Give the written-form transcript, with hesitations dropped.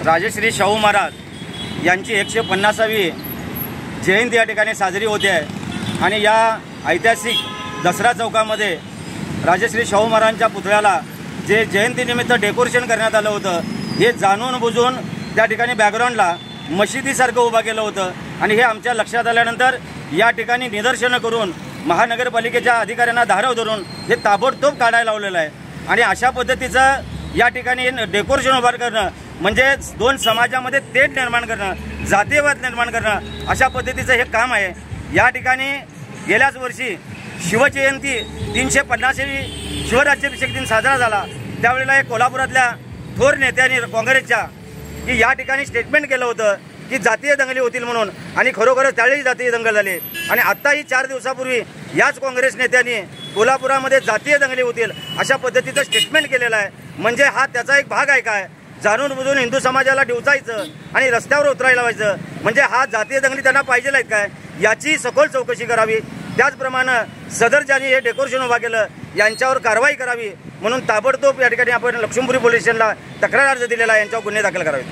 राजश्री शाहू महाराज यांची 150वी जयंती या ठिकाणी साजरी होते आहे आणि या ऐतिहासिक दसरा चौकामध्ये राजश्री शाहू महाराजांच्या पुतळ्याला जे जयंतीनिमित्त डेकोरेशन करण्यात आलं होतं हे जाणून बुजून त्या ठिकाणी बॅकग्राऊंडला मशिदीसारखं उभा केलं होतं आणि हे आमच्या लक्षात आल्यानंतर या ठिकाणी निदर्शनं करून महानगरपालिकेच्या अधिकाऱ्यांना धाराव धरून हे ताबडतोब काढायला लावलेलं आहे आणि अशा पद्धतीचं या ठिकाणी डेकोरेशन उभार करणं म्हणजे दोन समाजामध्ये तेढ निर्माण करणं, जातीयवाद निर्माण करणं अशा पद्धतीचं हे काम आहे। या ठिकाणी गेल्याच वर्षी शिवजयंती 350वी शिवराज्याभिषेक दिन साजरा झाला त्यावेळेला एक कोल्हापुरातल्या थोर नेत्यांनी काँग्रेसच्या की या ठिकाणी स्टेटमेंट केलं होतं की जातीय दंगली होतील म्हणून आणि खरोखरच त्यावेळी जातीय दंगल झाले आणि आत्ताही 4 दिवसापूर्वी याच काँग्रेस नेत्यांनी कोल्हापुरामध्ये जातीय दंगली होतील अशा पद्धतीचं स्टेटमेंट केलेलं आहे। म्हणजे हा त्याचा एक भाग आहे काय, जाणून बुजून हिंदू समाजाला डिवचायचं आणि रस्त्यावर उतरायला लावायचं, म्हणजे हा जातीय दंगली त्यांना पाहिजे आहेत काय याची सखोल चौकशी करावी। त्याचप्रमाणे सदर ज्यांनी हे डेकोरेशन उभा केलं यांच्यावर कारवाई करावी म्हणून ताबडतोब या ठिकाणी आपण लक्ष्मीपुरी पोलीस स्टेशनला तक्रार अर्ज दिलेला आहे, यांच्यावर गुन्हे दाखल करावे।